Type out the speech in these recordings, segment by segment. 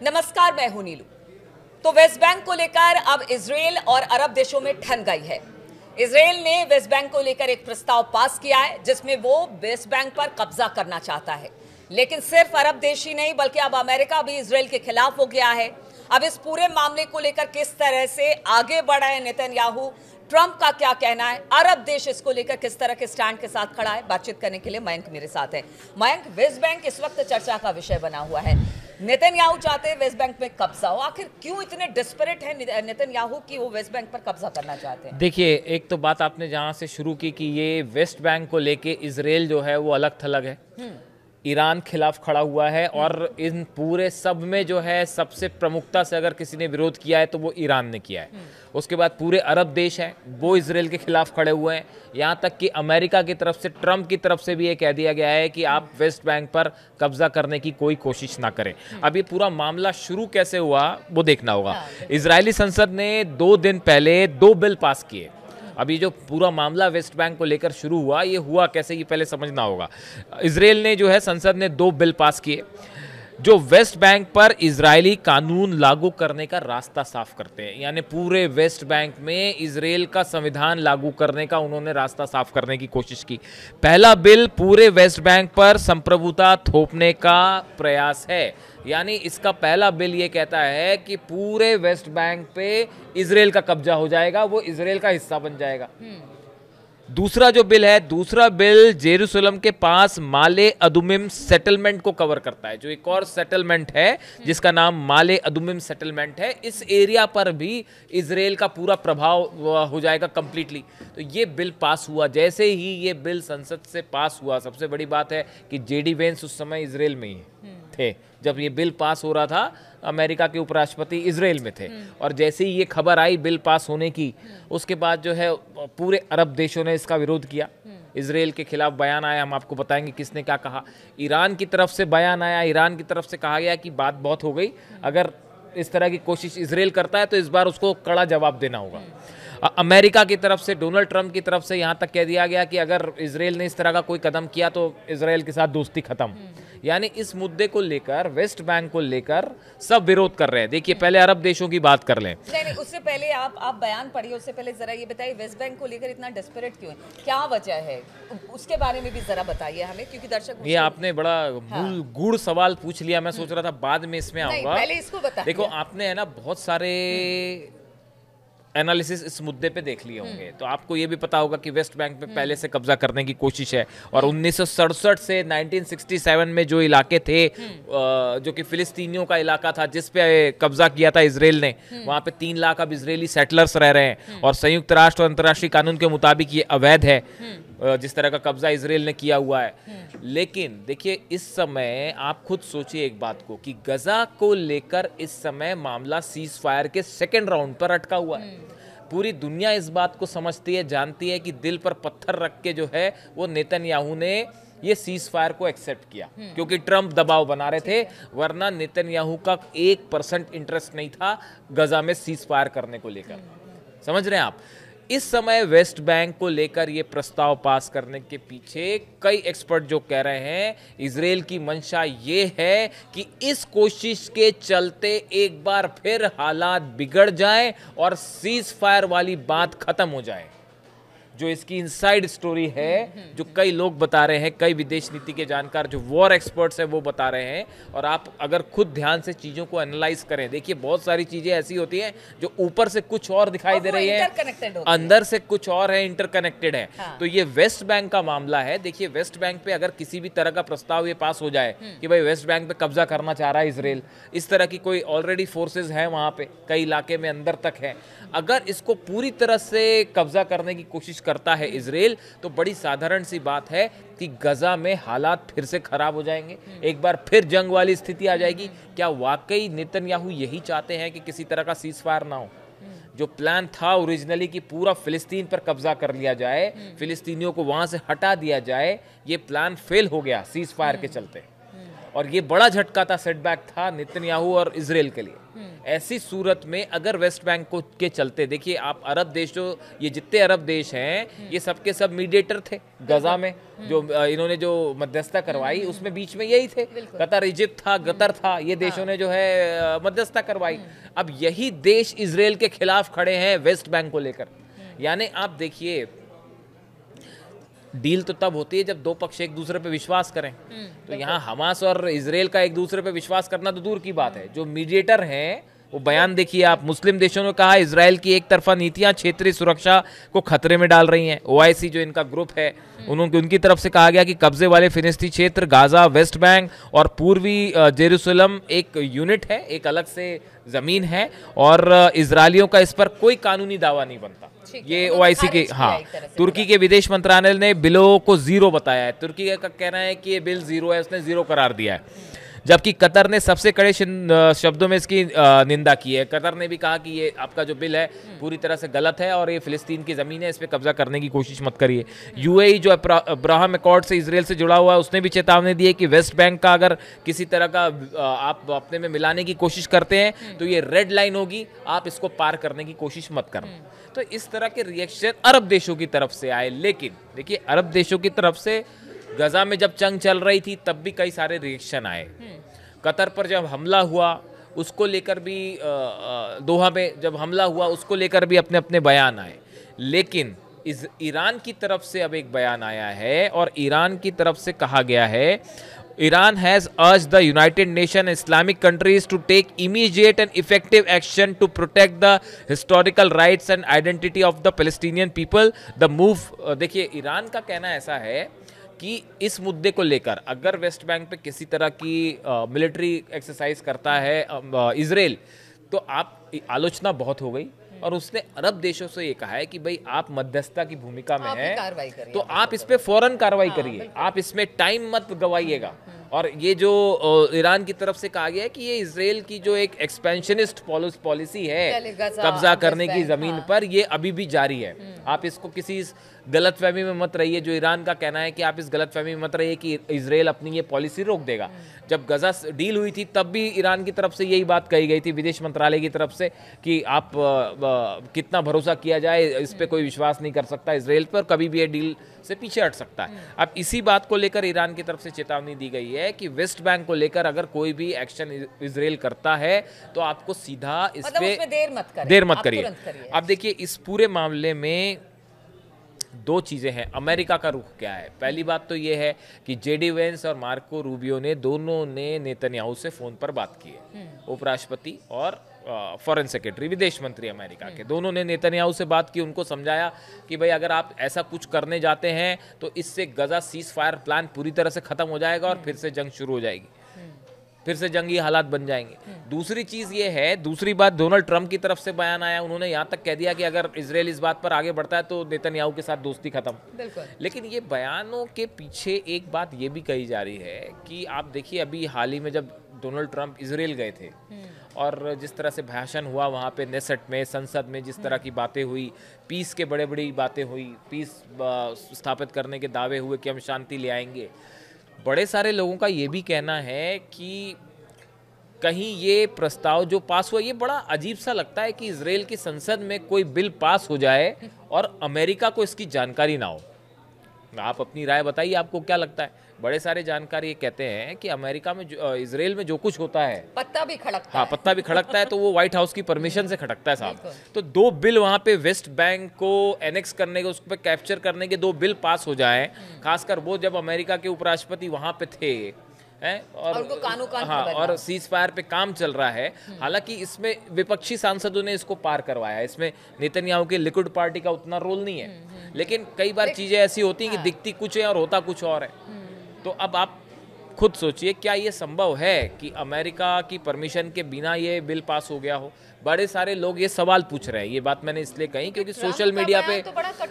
नमस्कार, मैं हूं नीलू। तो वेस्ट बैंक को लेकर अब इजराइल और अरब देशों में ठन गई है। इजराइल ने वेस्ट बैंक को लेकर एक प्रस्ताव पास किया है जिसमें वो वेस्ट बैंक पर कब्जा करना चाहता है। लेकिन सिर्फ अरब देश ही नहीं बल्कि अब अमेरिका भी इजराइल के खिलाफ हो गया है। अब इस पूरे मामले को लेकर किस तरह से आगे बढ़ा है नेतन्याहू, ट्रंप का क्या कहना है, अरब देश इसको लेकर किस तरह के स्टैंड के साथ खड़ा है, बातचीत करने के लिए मयंक मेरे साथ है। मयंक, वेस्ट बैंक इस वक्त चर्चा का विषय बना हुआ है। नेतन्याहू चाहते हैं वेस्ट बैंक में कब्जा हो। आखिर क्यों इतने डिस्परेट हैं नेतन्याहू कि वो वेस्ट बैंक पर कब्जा करना चाहते हैं? देखिए, एक तो बात आपने जहां से शुरू की कि ये वेस्ट बैंक को लेके इजराइल जो है वो अलग थलग है, ईरान खिलाफ खड़ा हुआ है और इन पूरे सब में जो है सबसे प्रमुखता से अगर किसी ने विरोध किया है तो वो ईरान ने किया है। उसके बाद पूरे अरब देश हैं वो इजराइल के खिलाफ खड़े हुए हैं। यहाँ तक कि अमेरिका की तरफ से, ट्रंप की तरफ से भी ये कह दिया गया है कि आप वेस्ट बैंक पर कब्जा करने की कोई कोशिश ना करें। अब ये पूरा मामला शुरू कैसे हुआ वो देखना होगा। इजरायली संसद ने 2 दिन पहले 2 बिल पास किए। अभी जो पूरा मामला वेस्ट बैंक को लेकर शुरू हुआ, ये हुआ कैसे ये पहले समझना होगा। इजराइल ने जो है संसद ने 2 बिल पास किए जो वेस्ट बैंक पर इजरायली कानून लागू करने का रास्ता साफ करते हैं। यानी पूरे वेस्ट बैंक में इजराइल का संविधान लागू करने का उन्होंने रास्ता साफ करने की कोशिश की। पहला बिल पूरे वेस्ट बैंक पर संप्रभुता थोपने का प्रयास है। यानी इसका पहला बिल ये कहता है कि पूरे वेस्ट बैंक पे इजराइल का कब्जा हो जाएगा, वो इजराइल का हिस्सा बन जाएगा। दूसरा जो बिल है, दूसरा बिल जेरूसलम के पास माले अदुमिम सेटलमेंट को कवर करता है, जो एक और सेटलमेंट है जिसका नाम माले अदुमिम सेटलमेंट है। इस एरिया पर भी इजराइल का पूरा प्रभाव हो जाएगा कंप्लीटली। तो ये बिल पास हुआ। जैसे ही ये बिल संसद से पास हुआ, सबसे बड़ी बात है कि जेडी वेंस उस समय इजराइल में ही थे जब ये बिल पास हो रहा था। अमेरिका के उपराष्ट्रपति इजराइल में थे और जैसे ही ये खबर आई बिल पास होने की, उसके बाद जो है पूरे अरब देशों ने इसका विरोध किया। इजराइल के खिलाफ बयान आया, हम आपको बताएंगे किसने क्या कहा। ईरान की तरफ से बयान आया, ईरान की तरफ से कहा गया कि बात बहुत हो गई, अगर इस तरह की कोशिश इजराइल करता है तो इस बार उसको कड़ा जवाब देना होगा। अमेरिका की तरफ से, डोनाल्ड ट्रंप की तरफ से यहाँ तक कह दिया गया कि अगर इजराइल ने इस तरह का कोई कदम किया तो इजराइल के साथ दोस्ती खत्म। यानी इस मुद्दे को लेकर, वेस्ट बैंक को लेकर सब विरोध कर रहे हैं। देखिए, पहले अरब देशों की बात कर लें। नहीं, उससे पहले आप बयान पढ़िए। उससे पहले जरा ये बताइए वेस्ट बैंक को लेकर इतना डेस्परेट क्यों है, क्या वजह है, उसके बारे में भी जरा बताइए हमें, क्योंकि दर्शक। ये आपने बड़ा गूढ़ सवाल पूछ लिया। मैं सोच रहा था बाद में इसमें आऊंगा, पहले इसको बताइए। देखो, आपने है ना बहुत सारे एनालिसिस इस मुद्दे पे देख लिए होंगे, तो आपको ये भी पता होगा कि वेस्ट बैंक पे पहले से कब्जा करने की कोशिश है। और 1967 से 1967 में जो इलाके थे, जो कि फिलिस्तीनियों का इलाका था जिस पे कब्जा किया था इजराइल ने, वहां पे 3 लाख अब इजरायली सेटलर्स रह रहे हैं और संयुक्त राष्ट्र और अंतर्राष्ट्रीय कानून के मुताबिक ये अवैध है जिस तरह का कब्जा इजराइल ने किया हुआ है। लेकिन देखिए, इस समय आप खुद सोचिए एक बात को कि गजा को लेकर इस समय मामला सीज फायर के 2nd राउंड पर अटका हुआ है। पूरी दुनिया इस बात को समझती है, जानती है कि दिल पर पत्थर रख के जो है वो नेतन्याहू ने ये सीज फायर को एक्सेप्ट किया, क्योंकि ट्रंप दबाव बना रहे थे। वरना नेतन्याहू का 1% इंटरेस्ट नहीं था गजा में सीज फायर करने को लेकर। समझ रहे हैं आप? इस समय वेस्ट बैंक को लेकर ये प्रस्ताव पास करने के पीछे कई एक्सपर्ट जो कह रहे हैं, इजराइल की मंशा ये है कि इस कोशिश के चलते एक बार फिर हालात बिगड़ जाएं और सीज फायर वाली बात खत्म हो जाए। जो इसकी इनसाइड स्टोरी है, जो कई लोग बता रहे हैं, कई विदेश नीति के जानकार जो वॉर एक्सपर्ट्स हैं वो बता रहे हैं। और आप अगर खुद ध्यान से चीजों को एनालाइज करें, देखिए बहुत सारी चीजें ऐसी होती हैं जो ऊपर से कुछ और दिखाई दे रही है, अंदर से कुछ और है, इंटरकनेक्टेड है। तो ये वेस्ट बैंक का मामला है। देखिए, वेस्ट बैंक पे अगर किसी भी तरह का प्रस्ताव ये पास हो जाए कि भाई वेस्ट बैंक पे कब्जा करना चाह रहा है इजराइल, इस तरह की कोई ऑलरेडी फोर्सेज है वहां पे, कई इलाके में अंदर तक है, अगर इसको पूरी तरह से कब्जा करने की कोशिश करता है इजराइल, तो बड़ी साधारण सी बात है कि गजा में हालात फिर से खराब हो जाएंगे, एक बार फिर जंग वाली स्थिति आ जाएगी। क्या वाकई नेतन्याहू यही चाहते हैं कि किसी तरह का सीज फायर ना हो? जो प्लान था ओरिजिनली कि पूरा फिलिस्तीन पर कब्जा कर लिया जाए, फिलिस्तीनियों को वहां से हटा दिया जाए, ये प्लान फेल हो गया सीज फायर के चलते। और ये बड़ा झटका था, सेटबैक था नेतन्याहू और इजराइल के लिए। ऐसी सूरत में अगर वेस्ट बैंक को के चलते, देखिए आप अरब देश जो ये जितने अरब देश हैं ये सब के सब मीडिएटर थे गजा में, जो इन्होंने जो मध्यस्थता करवाई उसमें बीच में यही थे, कतर, इजिप्ट था, कतर था, ये देशों ने जो है मध्यस्थता करवाई। अब यही देश इजराइल के खिलाफ खड़े हैं वेस्ट बैंक को लेकर। यानी आप देखिए, डील तो तब होती है जब दो पक्ष एक दूसरे पे विश्वास करें। तो यहाँ हमास और इजराइल का एक दूसरे पे विश्वास करना तो दूर की बात है, जो मीडिएटर हैं वो बयान देखिए आप। मुस्लिम देशों ने कहा इजराइल की एक तरफा नीतियां क्षेत्रीय सुरक्षा को खतरे में डाल रही हैं। ओआईसी जो इनका ग्रुप है उनकी तरफ से कहा गया कि कब्जे वाले फिलिस्तीनी क्षेत्र गाजा, वेस्ट बैंक और पूर्वी जेरूसलम एक यूनिट है, एक अलग से जमीन है और इजरायलियों का इस पर कोई कानूनी दावा नहीं बनता। ये ओआईसी के, हाँ, तुर्की के विदेश मंत्रालय ने बिलों को जीरो बताया है। तुर्की का कहना है कि ये बिल जीरो है, उसने जीरो करार दिया है। जबकि कतर ने सबसे कड़े शब्दों में इसकी निंदा की है। कतर ने भी कहा कि ये आपका जो बिल है पूरी तरह से गलत है और ये फिलिस्तीन की ज़मीन है, इस पर कब्जा करने की कोशिश मत करिए। यूएई जो अब्राहम अकॉर्ड से इजराइल से जुड़ा हुआ है उसने भी चेतावनी दी है कि वेस्ट बैंक का अगर किसी तरह का आप अपने में मिलाने की कोशिश करते हैं तो ये रेड लाइन होगी, आप इसको पार करने की कोशिश मत करना। तो इस तरह के रिएक्शन अरब देशों की तरफ से आए। लेकिन देखिए, अरब देशों की तरफ से गजा में जब जंग चल रही थी तब भी कई सारे रिएक्शन आए। कतर पर जब हमला हुआ उसको लेकर भी, दोहा में जब हमला हुआ उसको लेकर भी अपने अपने बयान आए। लेकिन ईरान की तरफ से अब एक बयान आया है और ईरान की तरफ से कहा गया है, Iran has urged the United Nations Islamic countries to take immediate and effective action to protect the historical rights and identity of the Palestinian people. The move, देखिए ईरान का कहना ऐसा है कि इस मुद्दे को लेकर अगर वेस्ट बैंक पे किसी तरह की मिलिट्री एक्सरसाइज करता है इजराइल, तो आप आलोचना बहुत हो गई और उसने अरब देशों से ये कहा है कि भाई आप मध्यस्थता की भूमिका में हैं तो आप इस पे फौरन कार्रवाई करिए, आप इसमें टाइम मत गवाइएगा। और ये जो ईरान की तरफ से कहा गया है कि ये इजराइल की जो एक एक्सपेंशनिस्ट पॉलिसी है कब्जा करने की जमीन पर, ये अभी भी जारी है। आप इसको किसी गलतफहमी में मत रहिए। जो ईरान का कहना है कि आप इस गलतफहमी में मत रहिए कि इजराइल अपनी ये पॉलिसी रोक देगा। जब गजा डील हुई थी तब भी ईरान की तरफ से यही बात कही गई थी विदेश मंत्रालय की तरफ से कि आप कितना भरोसा किया जाए, इस पे कोई विश्वास नहीं कर सकता इजराइल पर, कभी भी ये डील से पीछे हट सकता है। अब इसी बात को लेकर ईरान की तरफ से चेतावनी दी गई है कि वेस्ट बैंक को लेकर अगर कोई भी एक्शन इजराइल करता है तो आपको सीधा इस पे देर मत करिए। अब देखिए, इस पूरे मामले में दो चीजें हैं। अमेरिका का रुख क्या है? पहली बात तो ये है कि जेडी वेंस और मार्को रूबियो ने दोनों ने नेतन्याहू से फोन पर बात की है। उपराष्ट्रपति और फॉरेन सेक्रेटरी, विदेश मंत्री अमेरिका के, दोनों ने नेतन्याहू से बात की, उनको समझाया कि भाई अगर आप ऐसा कुछ करने जाते हैं तो इससे गजा सीज फायर प्लान पूरी तरह से खत्म हो जाएगा और फिर से जंग शुरू हो जाएगी, फिर से जंगी हालात बन जाएंगे। दूसरी चीज ये है, दूसरी बात डोनाल्ड ट्रंप की तरफ से बयान आया, उन्होंने यहाँ तक कह दिया कि अगर इजराइल इस बात पर आगे बढ़ता है तो नेतन्याहू के साथ दोस्ती खत्म। लेकिन ये बयानों के पीछे एक बात ये भी कही जा रही है कि आप देखिए, अभी हाल ही में जब डोनाल्ड ट्रंप इजराइल गए थे और जिस तरह से भाषण हुआ वहाँ पे नेसेट में, संसद में, जिस तरह की बातें हुई, पीस के बड़े बड़ी बातें हुई, पीस स्थापित करने के दावे हुए कि हम शांति ले आएंगे। बड़े सारे लोगों का ये भी कहना है कि कहीं ये प्रस्ताव जो पास हुआ, ये बड़ा अजीब सा लगता है कि इजराइल की संसद में कोई बिल पास हो जाए और अमेरिका को इसकी जानकारी ना हो। आप अपनी राय बताइए, आपको क्या लगता है? बड़े सारे जानकार ये कहते हैं कि अमेरिका में इजराइल में जो कुछ होता है, पत्ता भी खड़कता है। हाँ, पत्ता भी खड़कता है तो वो व्हाइट हाउस की परमिशन से खड़कता है साहब। तो दो बिल वहाँ पे वेस्ट बैंक को एनेक्स करने के, उस पर कैप्चर करने के दो बिल पास हो जाएं, खासकर वो जब अमेरिका के उपराष्ट्रपति वहाँ पे थे और हाँ, और सीज फायर पे काम चल रहा है। हालांकि इसमें विपक्षी सांसदों ने इसको पार करवाया, इसमें नेतन्याहू के लिक्विड पार्टी का उतना रोल नहीं है। लेकिन कई बार चीजें ऐसी होती हैं कि दिखती कुछ है और होता कुछ और है। तो अब आप खुद सोचिए, क्या ये संभव है कि अमेरिका की परमिशन के बिना ये बिल पास हो गया हो? बड़े सारे लोग ये सवाल पूछ रहे हैं। ये बात मैंने इसलिए कही क्योंकि सोशल मीडिया पे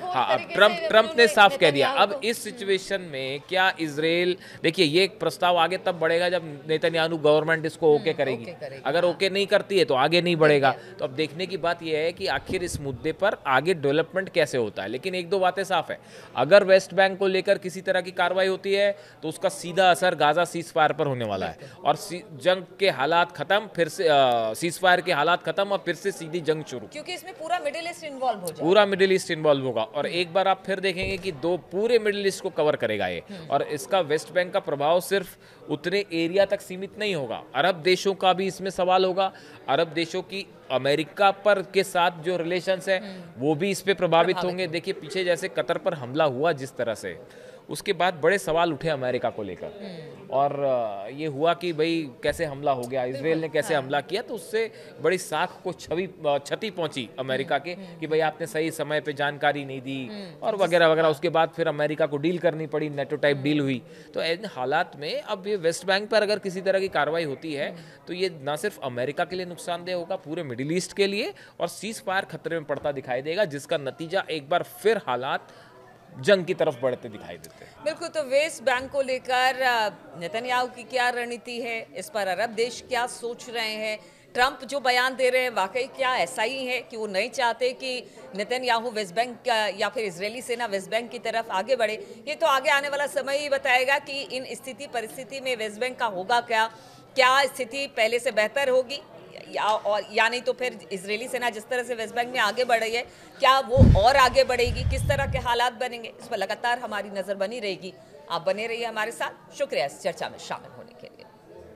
हाँ, अब ट्रंप ने साफ कह दिया। अब इस सिचुएशन में क्या इजराइल, देखिए ये एक प्रस्ताव आगे तब बढ़ेगा जब नेतन्याहू गवर्नमेंट इसको ओके करेगी। अगर ओके नहीं करती है तो आगे नहीं बढ़ेगा। तो अब देखने की बात यह है कि आखिर इस मुद्दे पर आगे डेवलपमेंट कैसे होता है। लेकिन एक दो बातें साफ है, अगर वेस्ट बैंक को लेकर किसी तरह की कार्रवाई होती है तो उसका सीधा असर गाजा गाजा सीज फायर पर होने वाला है और जंग के हालात खत्म, फिर से सीज फायर के हालात खत्म और फिर से सीधी जंग शुरू, क्योंकि इसमें पूरा मिडिल ईस्ट इन्वॉल्व हो जाएगा। पूरा मिडिल ईस्ट इन्वॉल्व होगा और एक बार आप फिर देखेंगे कि दो पूरे मिडिल ईस्ट को कवर करेगा ये। और इसका वेस्ट बैंक का प्रभाव सिर्फ उतने एरिया तक सीमित नहीं होगा, अरब देशों का भी इसमें सवाल होगा। अरब देशों की अमेरिका पर के साथ जो रिलेशंस है वो भी इस पे प्रभावित होंगे। देखिए पीछे जैसे कतर पर हमला हुआ जिस तरह से, उसके बाद बड़े सवाल उठे अमेरिका को लेकर और ये हुआ कि भाई कैसे हमला हो गया, इजराइल ने कैसे हमला किया, तो उससे बड़ी साख को क्षति पहुंची अमेरिका के कि भाई आपने सही समय पे जानकारी नहीं दी और वगैरह वगैरह। उसके बाद फिर अमेरिका को डील करनी पड़ी, नेटो टाइप डील हुई। तो इन हालात में अब ये वेस्ट बैंक पर अगर किसी तरह की कार्रवाई होती है तो ये ना सिर्फ अमेरिका के लिए नुकसानदेह होगा, पूरे मिडिल ईस्ट के लिए, और सीज फायर खतरे में पड़ता दिखाई देगा, जिसका नतीजा एक बार फिर हालात जंग की तरफ बढ़ते दिखाई देते हैं। बिल्कुल। तो वेस्ट बैंक को लेकर नेतन्याहू की क्या रणनीति है, इस पर अरब देश क्या सोच रहे हैं, ट्रंप जो बयान दे रहे हैं वाकई क्या ऐसा ही है कि वो नहीं चाहते कि नेतन्याहू वेस्ट बैंक या फिर इजरायली सेना वेस्ट बैंक की तरफ आगे बढ़े? ये तो आगे आने वाला समय ही बताएगा कि इन स्थिति परिस्थिति में वेस्ट बैंक का होगा क्या स्थिति पहले से बेहतर होगी या नहीं तो फिर इजरायली सेना जिस तरह से वेस्ट बैंक में आगे बढ़ रही है क्या वो और आगे बढ़ेगी, किस तरह के हालात बनेंगे, इस पर लगातार हमारी नजर बनी रहेगी। आप बने रहिए हमारे साथ। शुक्रिया इस चर्चा में शामिल होने के लिए।